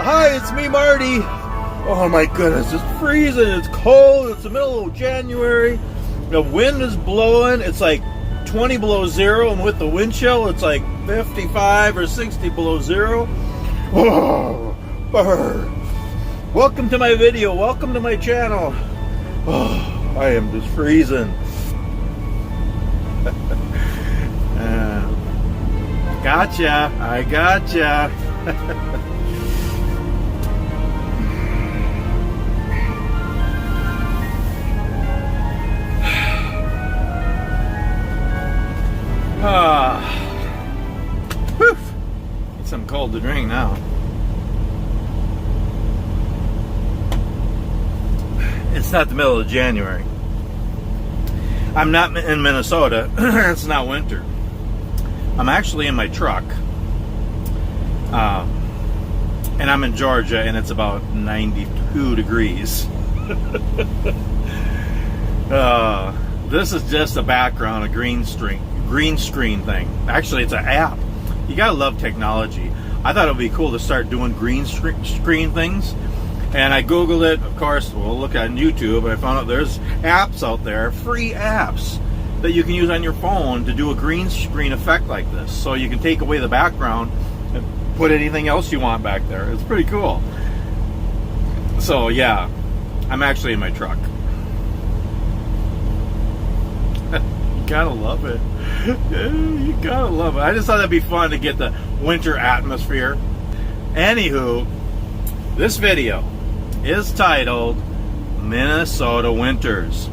Hi, it's me, Marty. Oh my goodness, it's freezing, it's cold, it's the middle of January. The wind is blowing, it's like 20 below zero, and with the wind chill, it's like 55 or 60 below zero. Oh, brr. Welcome to my video, welcome to my channel. Oh, I am just freezing. Gotcha, I gotcha. Whew. Need something cold to drink now. It's not the middle of January. I'm not in Minnesota. It's not winter. I'm actually in my truck. And I'm in Georgia, and it's about 92 degrees. This is just a background, a green screen thing. Actually, it's an app. You gotta love technology. I thought it would be cool to start doing green screen things, and I googled it. Of course, we'll look at YouTube, and I found out there's apps out there, free apps that you can use on your phone to do a green screen effect like this. So you can take away the background and put anything else you want back there. It's pretty cool. So yeah, I'm actually in my truck. You gotta love it. You gotta love it. I just thought that'd be fun to get the winter atmosphere. Anywho, this video is titled Minnesota Winters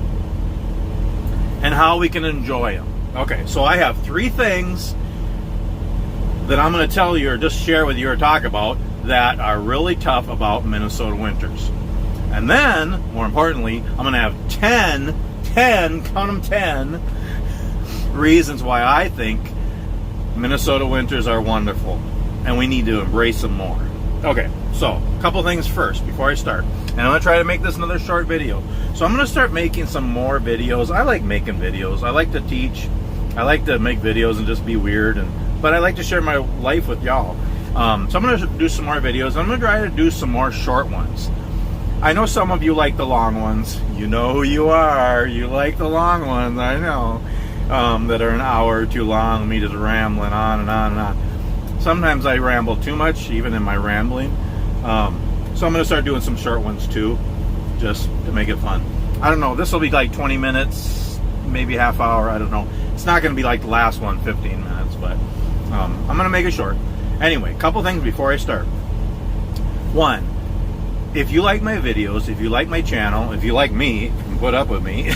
and how we can enjoy them. Okay, so I have 3 things that I'm going to tell you or just share with you or talk about that are really tough about Minnesota winters. And then, more importantly, I'm going to have 10, count them 10, reasons why I think Minnesota winters are wonderful and we need to embrace them more. Okay, so a couple things first before I start. And I'm going to try to make this another short video. So I'm going to start making some more videos. I like making videos. I like to teach. I like to make videos and just be weird. But I like to share my life with y'all. So I'm going to do some more videos. I'm going to try to do some more short ones. I know some of you like the long ones. You know who you are. You like the long ones, I know. That are an hour or too long, me just rambling on and on and on. Sometimes I ramble too much, even in my rambling. So I'm going to start doing some short ones too, just to make it fun. I don't know, this will be like 20 minutes, maybe half hour, I don't know. It's not going to be like the last one, 15 minutes, but I'm going to make it short. Anyway, a couple things before I start. One, if you like my videos, if you like my channel, if you like me, you can put up with me.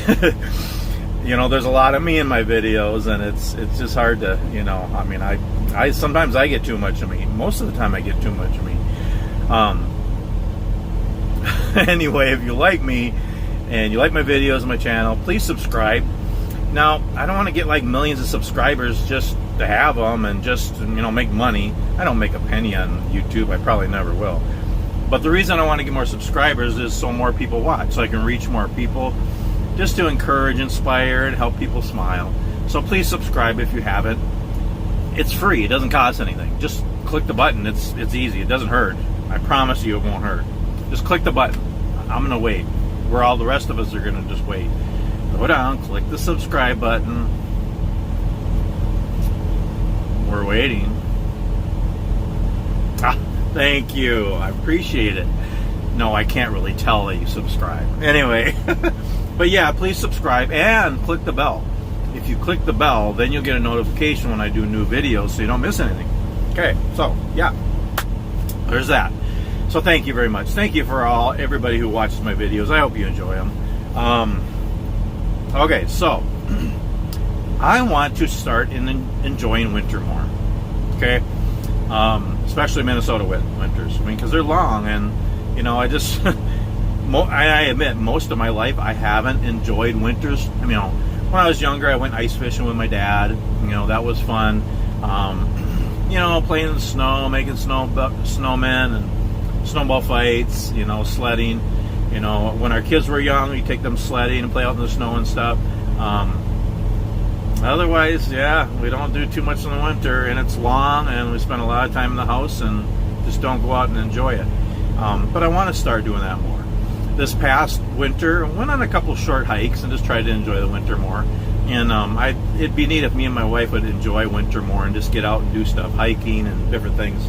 You know, there's a lot of me in my videos, and it's just hard to, you know, I mean, I sometimes I get too much of me. Most of the time I get too much of me. Anyway, if you like me and you like my videos and my channel, please subscribe. Now, I don't want to get like millions of subscribers just to have them and just, you know, make money. I don't make a penny on YouTube. I probably never will. But the reason I want to get more subscribers is so more people watch, so I can reach more people, just to encourage, inspire, and help people smile. So please subscribe if you haven't. It's free. It doesn't cost anything. Just click the button. It's easy. It doesn't hurt. I promise you it won't hurt. Just click the button. I'm going to wait. Where all the rest of us are going to just wait. Go down, click the subscribe button. We're waiting. Ah, thank you. I appreciate it. No, I can't really tell that you subscribe. Anyway, but yeah, please subscribe and click the bell. If you click the bell, then you'll get a notification when I do new videos so you don't miss anything. Okay, so yeah, there's that. So thank you very much. Thank you for everybody who watches my videos. I hope you enjoy them. Okay, so I want to start enjoying winter more. Okay, especially Minnesota winters. I mean, because they're long, and you know, I just I admit most of my life I haven't enjoyed winters. I mean, you know, when I was younger, I went ice fishing with my dad. You know, that was fun. You know, playing in the snow, making snowmen and snowball fights. You know, sledding. You know, when our kids were young, we take them sledding and play out in the snow and stuff. Otherwise, yeah, we don't do too much in the winter, and it's long, and we spend a lot of time in the house and just don't go out and enjoy it. But I want to start doing that more. This past winter, I went on a couple short hikes and just tried to enjoy the winter more. And it'd be neat if me and my wife would enjoy winter more and just get out and do stuff, hiking and different things.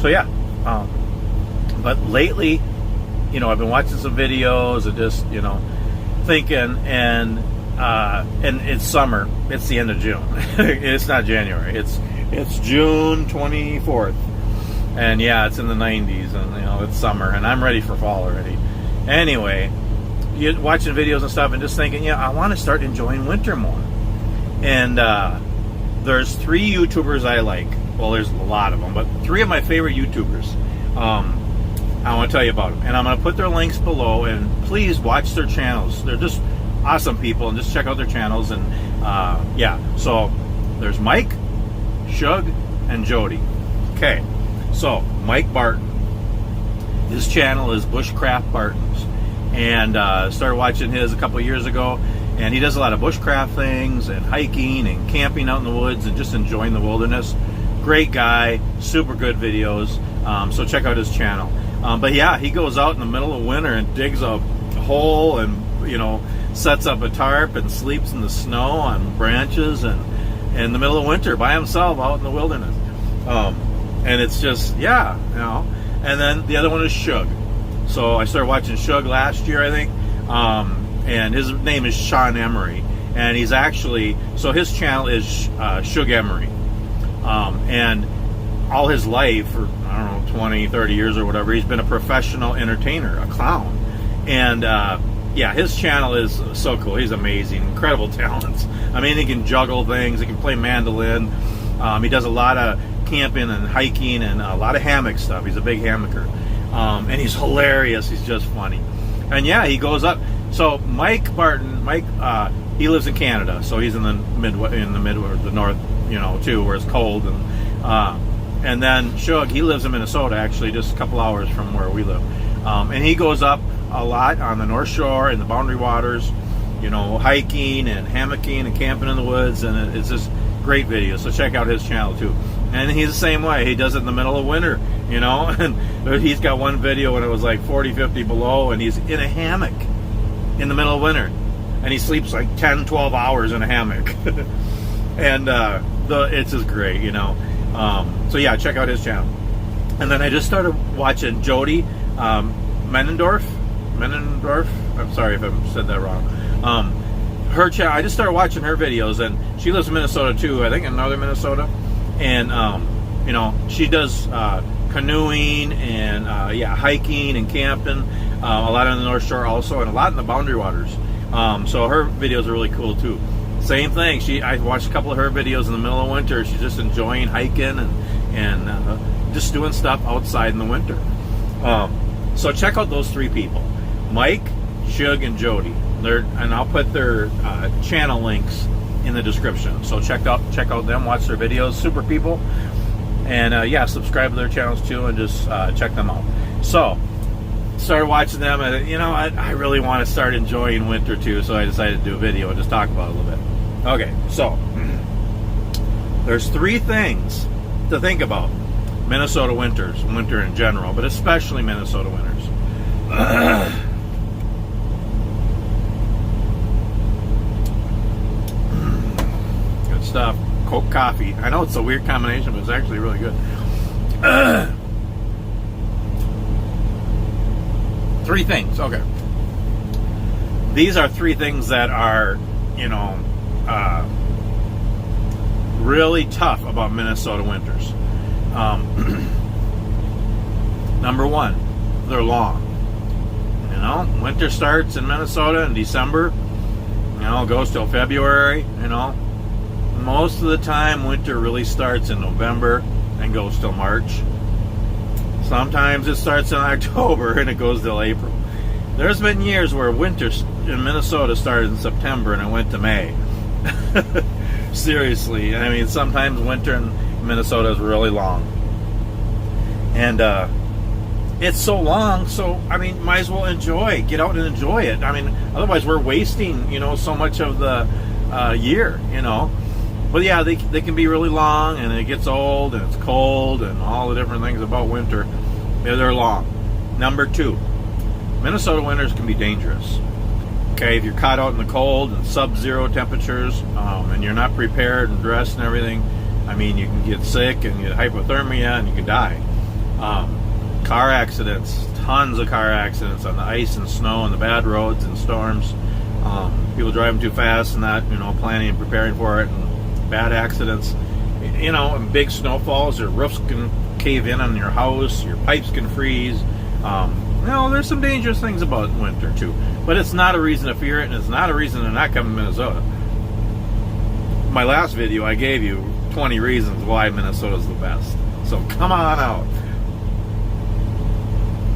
So yeah. But lately, I've been watching some videos and just, thinking, and it's summer. It's the end of June. It's not January. It's June 24th. And yeah, it's in the 90s, and it's summer, and I'm ready for fall already. Anyway, you're watching videos and stuff and just thinking, I want to start enjoying winter more. And there's 3 YouTubers I like. Well, there's a lot of them, but 3 of my favorite YouTubers. I want to tell you about them, and I'm going to put their links below, and please watch their channels. They're just awesome people, and just check out their channels. And so there's Mike, Shug, and Jody. Okay, so Mike Barton, his channel is Bushcraft Bartons, and started watching his a couple years ago, and he does a lot of bushcraft things and hiking and camping out in the woods and just enjoying the wilderness. Great guy, super good videos, so check out his channel. But yeah, he goes out in the middle of winter and digs a hole and sets up a tarp and sleeps in the snow on branches and in the middle of winter by himself out in the wilderness. And it's just, And then the other one is Shug. So I started watching Shug last year, I think. And his name is Sean Emery. And he's actually, so his channel is Shug Emery. And all his life, for, 20, 30 years or whatever, he's been a professional entertainer, a clown. And, his channel is so cool. He's amazing, incredible talents. I mean, he can juggle things, he can play mandolin. He does a lot of camping and hiking and a lot of hammock stuff. He's a big hammocker. And he's hilarious. He's just funny. And he goes up. So Mike Barton, he lives in Canada, so he's in the the north, too, where it's cold. And then Shug, he lives in Minnesota, actually, just a couple hours from where we live. And he goes up a lot on the North Shore and the Boundary Waters, hiking and hammocking and camping in the woods, and it's just great videos. So check out his channel too. And he's the same way. He does it in the middle of winter, and he's got one video when it was like 40, 50 below, and he's in a hammock in the middle of winter, and he sleeps like 10, 12 hours in a hammock. And it's just great, So yeah, check out his channel. And then I just started watching Jody Menendorf. I'm sorry if I said that wrong. Her channel, I just started watching her videos, and she lives in Minnesota too, I think in northern Minnesota. And she does canoeing and hiking and camping, a lot on the North Shore also, and a lot in the Boundary Waters. So her videos are really cool too. Same thing. I watched a couple of her videos in the middle of winter. She's just enjoying hiking and just doing stuff outside in the winter. So check out those 3 people: Mike, Shug, and Jody. And I'll put their channel links in the description. So check out them, watch their videos. Super people. And subscribe to their channels too, and just check them out. So started watching them, and I really want to start enjoying winter too. So I decided to do a video and just talk about it a little bit. Okay, so there's 3 things to think about Minnesota winters, winter in general, but especially Minnesota winters. Good stuff. Coke coffee. I know it's a weird combination, but it's actually really good. 3 things. Okay. These are 3 things that are, really tough about Minnesota winters. Number 1, they're long. Winter starts in Minnesota in December. Goes till February. Most of the time, winter really starts in November and goes till March. Sometimes it starts in October and it goes till April. There's been years where winter in Minnesota started in September and it went to May. Seriously. I mean, sometimes winter in Minnesota is really long. And it's so long, so, I mean, might as well get out and enjoy it. I mean, otherwise we're wasting, so much of the year, But yeah, they can be really long, and it gets old, and it's cold, and all the different things about winter. They're long. Number 2, Minnesota winters can be dangerous. Okay, if you're caught out in the cold and sub-zero temperatures, and you're not prepared and dressed and everything, I mean, you can get sick and get hypothermia and you can die. Car accidents, tons of car accidents on the ice and snow and the bad roads and storms. People driving too fast and not, planning and preparing for it, and bad accidents. And big snowfalls, your roofs can cave in on your house, your pipes can freeze. There's some dangerous things about winter too, but it's not a reason to fear it, and it's not a reason to not come to Minnesota. My last video, I gave you 20 reasons why Minnesota's the best, so come on out.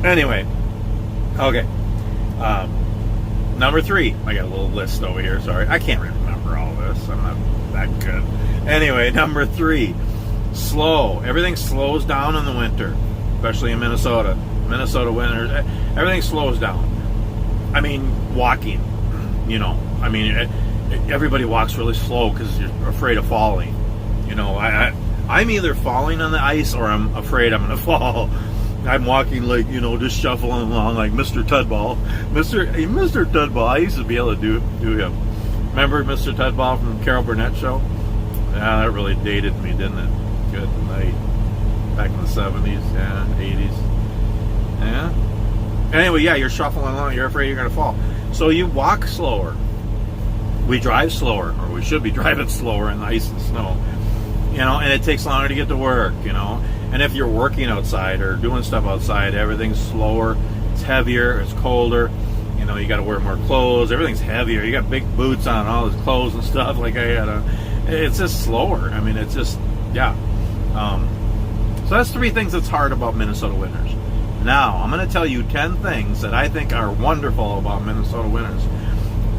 Anyway, okay. Number 3, I got a little list over here. Sorry, I can't remember all this. I'm not that good. Anyway, number 3, slow. Everything slows down in the winter, especially in Minnesota. Minnesota winters, everything slows down. I mean, walking. Everybody walks really slow because you're afraid of falling. I'm either falling on the ice or I'm afraid I'm going to fall. I'm walking like, just shuffling along like Mr. Tudball. Mr. Tudball, I used to be able to do him. Remember Mr. Tudball from the Carol Burnett show? Yeah, that really dated me, didn't it? Good night. Back in the 70s, 80s. Yeah. Anyway, you're shuffling along. You're afraid you're going to fall. So you walk slower. We drive slower, or we should be driving slower in the ice and snow. And it takes longer to get to work, And if you're working outside or doing stuff outside, everything's slower. It's heavier. It's colder. You got to wear more clothes. Everything's heavier. You got big boots on, all these clothes and stuff like I had on. It's just slower. I mean, it's just, So that's 3 things that's hard about Minnesota winters. Now, I'm going to tell you 10 things that I think are wonderful about Minnesota winters.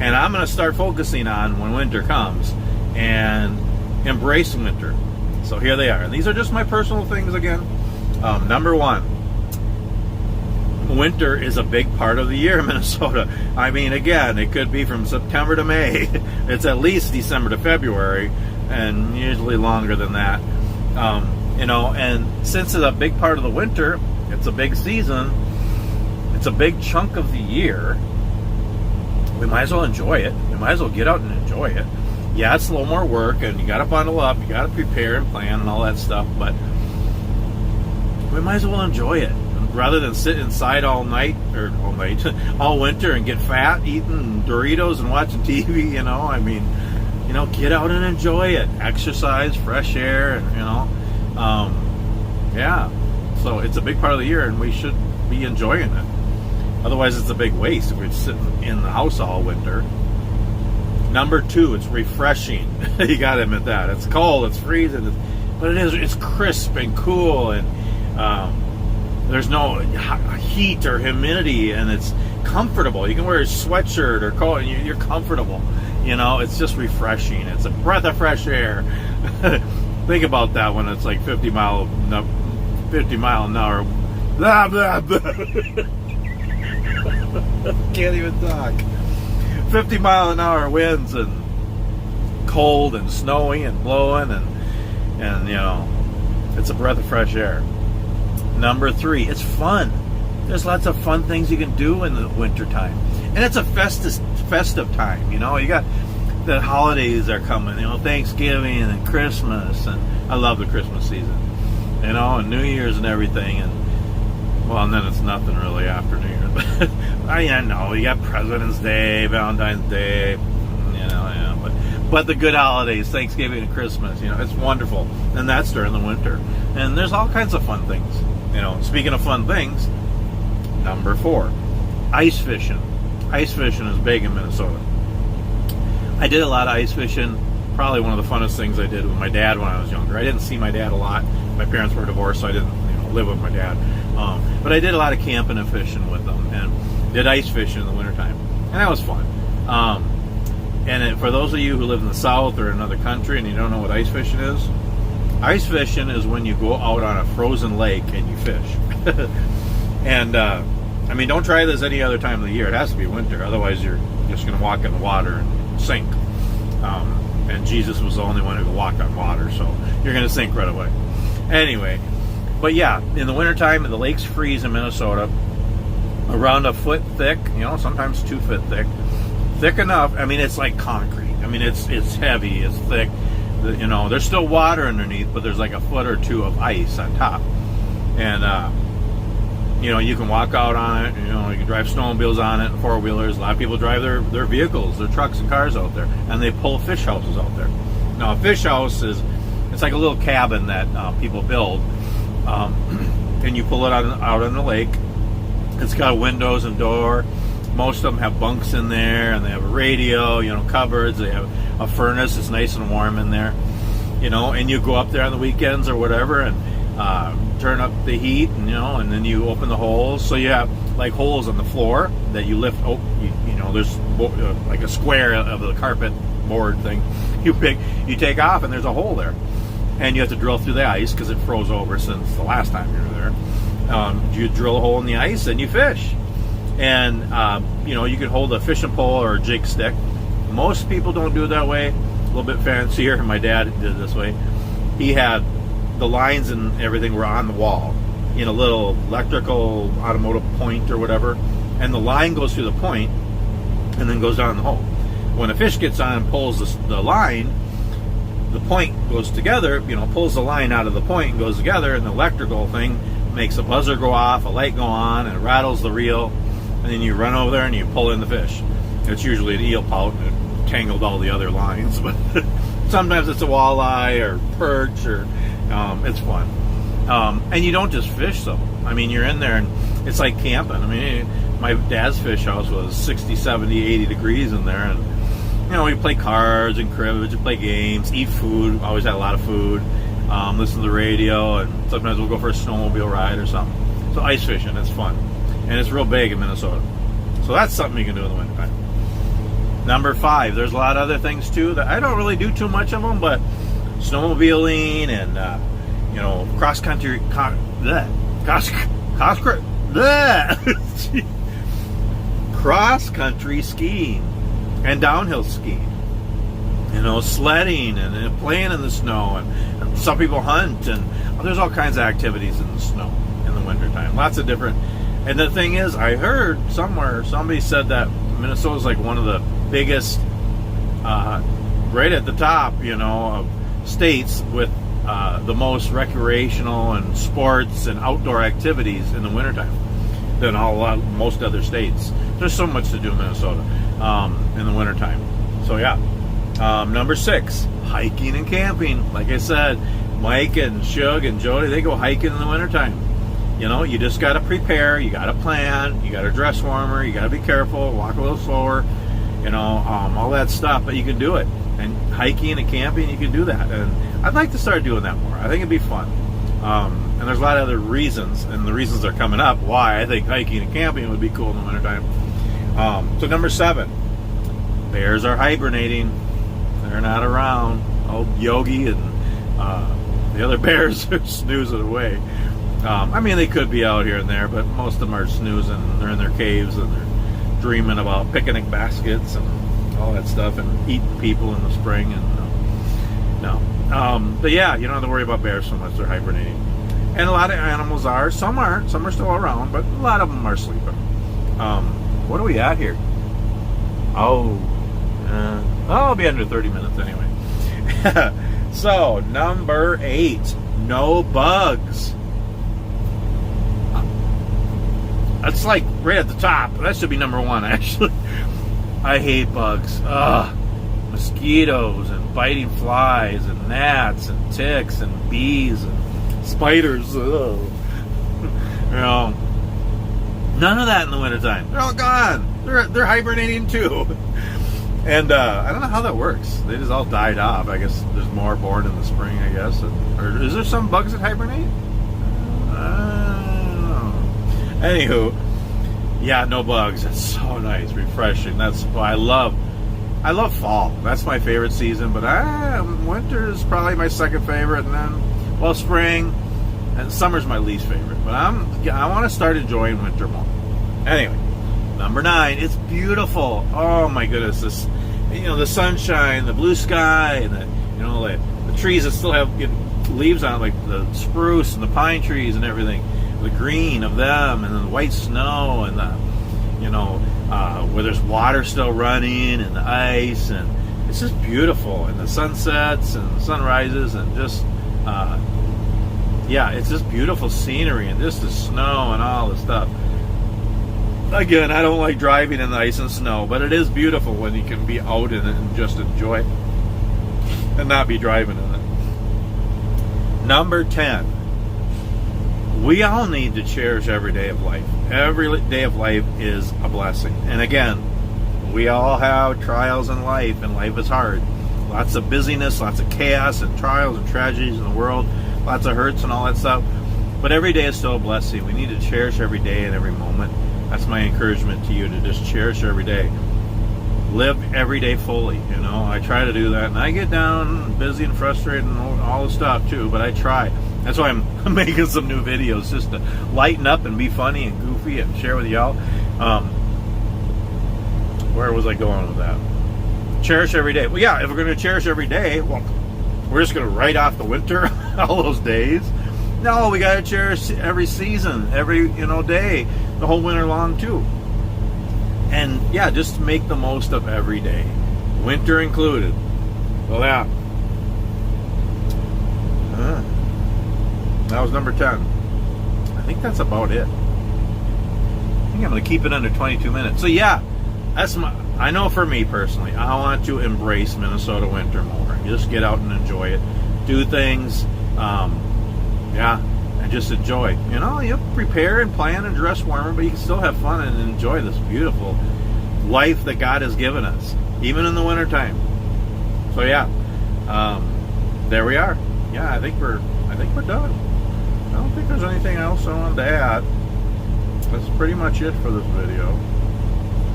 And I'm going to start focusing on when winter comes and embrace winter. So here they are. And these are just my personal things again. Number 1, winter is a big part of the year in Minnesota. I mean, again, it could be from September to May. It's at least December to February, and usually longer than that. And since it's a big part of the winter, it's a big season, it's a big chunk of the year, we might as well enjoy it. We might as well get out and enjoy it. Yeah, it's a little more work, and you got to bundle up, you got to prepare and plan and all that stuff, but we might as well enjoy it. Rather than sit inside all winter and get fat eating Doritos and watching TV, get out and enjoy it. Exercise, fresh air, and, So it's a big part of the year, and we should be enjoying it. Otherwise, it's a big waste if we're sitting in the house all winter. Number 2, it's refreshing. You got to admit that. It's cold, it's freezing, but it's crisp and cool, and there's no heat or humidity, and it's comfortable. You can wear a sweatshirt or coat, and you're comfortable. It's just refreshing. It's a breath of fresh air. Think about that when it's like 50 mile an hour. Blah, blah, blah. Can't even talk. 50 mile an hour winds and cold and snowy and blowing and it's a breath of fresh air. Number 3, it's fun. There's lots of fun things you can do in the winter time, and it's a festive time. You got the holidays are coming. Thanksgiving and Christmas, and I love the Christmas season. And New Year's and everything, and then it's nothing really after New Year's. I know you got President's Day, Valentine's Day, but the good holidays, Thanksgiving and Christmas, it's wonderful, and that's during the winter. And there's all kinds of fun things. Speaking of fun things, number 4, ice fishing. Ice fishing is big in Minnesota. I did a lot of ice fishing. Probably one of the funnest things I did with my dad when I was younger. I didn't see my dad a lot. My parents were divorced, so I didn't live with my dad. But I did a lot of camping and fishing with them, and did ice fishing in the wintertime. And that was fun. For those of you who live in the South or another country and you don't know what ice fishing is when you go out on a frozen lake and you fish. And, don't try this any other time of the year. It has to be winter. Otherwise, you're just going to walk in the water and sink. And Jesus was the only one who could walk on water, so you're going to sink right away. Anyway, But yeah, in the wintertime, the lakes freeze in Minnesota around a foot thick, sometimes 2 foot thick. Thick enough, I mean, it's like concrete. I mean, it's heavy, it's thick. There's still water underneath, but there's like a foot or 2 of ice on top. And, you can walk out on it, you can drive snowmobiles on it, 4-wheelers. A lot of people drive their vehicles, their trucks and cars out there, and they pull fish houses out there. Now, a fish house it's like a little cabin that people build, and you pull it out on the lake. It's got windows and door. Most of them have bunks in there, and they have a radio, cupboards. They have a furnace. It's nice and warm in there, and you go up there on the weekends or whatever and turn up the heat, and then you open the holes. So you have like holes on the floor that you lift. There's like a square of the carpet board thing. You take off, and there's a hole there, and you have to drill through the ice because it froze over since the last time you were there. You drill a hole in the ice and you fish, and you can hold a fishing pole or a jig stick. Most people don't do it that way. A little bit fancier. My dad did it this way. He had the lines and everything were on the wall in a little electrical automotive point or whatever, and the line goes through the point and then goes down the hole. When a fish gets on and pulls the line, the point goes together, pulls the line out of the point and goes together, and the electrical thing makes a buzzer go off, a light go on, and it rattles the reel, and then you run over there and you pull in the fish. It's usually an eel pout, and it tangled all the other lines, but sometimes it's a walleye or perch, or it's fun. And you don't just fish, though. I mean, you're in there, and it's like camping. I mean, my dad's fish house was 60, 70, 80 degrees in there, and we play cards and cribbage, and play games, eat food. Always had a lot of food. Listen to the radio, and sometimes we'll go for a snowmobile ride or something. So ice fishing, it's fun. And it's real big in Minnesota. So that's something you can do in the wintertime. Number 5, there's a lot of other things too that I don't really do too much of them, but snowmobiling and, cross-country, cross-country skiing and downhill skiing. Sledding and playing in the snow, and some people hunt, and there's all kinds of activities in the snow in the wintertime. Lots of different. And the thing is, I heard somewhere, somebody said that Minnesota's like one of the biggest, right at the top, of states with the most recreational and sports and outdoor activities in the wintertime than most other states. There's so much to do in Minnesota in the wintertime. So yeah. Number 6, hiking and camping. Like I said, Mike and Shug and Jody, they go hiking in the wintertime. You just got to prepare, you got to plan, you got to dress warmer, you got to be careful, walk a little slower, all that stuff, but you can do it. And hiking and camping, you can do that. And I'd like to start doing that more. I think it'd be fun. And there's a lot of other reasons, and the reasons are coming up why I think hiking and camping would be cool in the wintertime. So number 7, bears are hibernating. They're not around. Old Yogi and the other bears are snoozing away. They could be out here and there, but most of them are snoozing. They're in their caves and they're dreaming about picnic baskets and all that stuff, and eating people in the spring. And but yeah, you don't have to worry about bears so much. They're hibernating, and a lot of animals are. Some are still around, but a lot of them are sleeping. What are we at here? I'll be under 30 minutes anyway. So, number 8, no bugs. That's like right at the top. That should be number 1, actually. I hate bugs. Mosquitoes and biting flies and gnats and ticks and bees and spiders. None of that in the wintertime. They're all gone. They're hibernating too. And I don't know how that works. They just all died off. I guess there's more born in the spring, I guess. Or is there some bugs that hibernate? I don't know. Anywho, yeah, no bugs. It's so nice, refreshing. That's why I love fall. That's my favorite season. But winter is probably my second favorite. And then, spring and summer's my least favorite. But I want to start enjoying winter more. Anyway. Number 9, it's beautiful. Oh my goodness, the sunshine, the blue sky, and the trees that still have leaves on it, like the spruce and the pine trees and everything, the green of them, and then the white snow, and the, you know, where there's water still running, and the ice, and it's just beautiful, and the sunsets and the sunrises, and just yeah, it's just beautiful scenery, and just the snow and all the stuff. Again, I don't like driving in the ice and snow, but it is beautiful when you can be out in it and just enjoy it and not be driving in it. Number 10. We all need to cherish every day of life. Every day of life is a blessing. And again, we all have trials in life, and life is hard. Lots of busyness, lots of chaos and trials and tragedies in the world, lots of hurts and all that stuff. But every day is still a blessing. We need to cherish every day and every moment. That's my encouragement to you, to just cherish every day. Live every day fully, you know. I try to do that, and I get down busy and frustrated and all the stuff too, but I try. That's why I'm making some new videos, just to lighten up and be funny and goofy and share with y'all. Where was I going with that? Cherish every day. Well, yeah, if we're going to cherish every day, well, we're just going to write off the winter, all those days. No, we got to cherish every season, every, you know, day, the whole winter long too. And yeah, just make the most of every day, winter included. Well, yeah, that was number 10. I think that's about it. I think I'm going to keep it under 22 minutes. So yeah, that's I know for me personally, I want to embrace Minnesota winter more. Just get out and enjoy it, do things. Yeah, and just enjoy. You know, you prepare and plan and dress warmer, but you can still have fun and enjoy this beautiful life that God has given us, even in the wintertime. So yeah, there we are. Yeah, I think we're done. I don't think there's anything else I wanted to add. That's pretty much it for this video.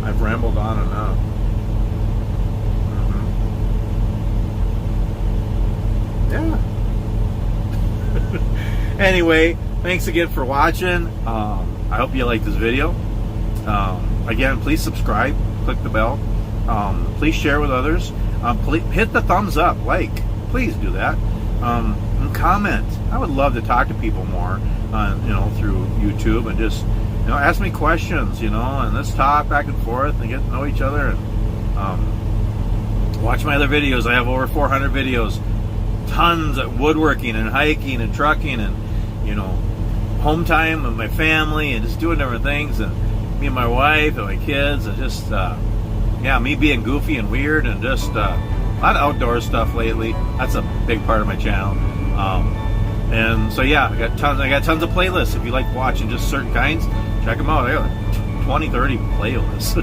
I've rambled on enough. Yeah. Anyway, thanks again for watching. I hope you liked this video. Again, please subscribe, click the bell. Please share with others. Please hit the thumbs up, like. Please do that. And comment. I would love to talk to people more, you know, through YouTube, and just, you know, ask me questions, you know, and let's talk back and forth and get to know each other. And watch my other videos. I have over 400 videos. Tons of woodworking and hiking and trucking and, you know, home time with my family and just doing different things, and me and my wife and my kids, and just yeah, me being goofy and weird, and just a lot of outdoor stuff lately. That's a big part of my channel. And so yeah, I got tons of playlists. If you like watching just certain kinds, check them out. I got 20, 30 playlists.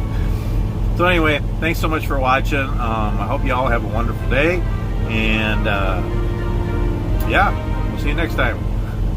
So anyway, thanks so much for watching. I hope you all have a wonderful day. And yeah, we'll see you next time.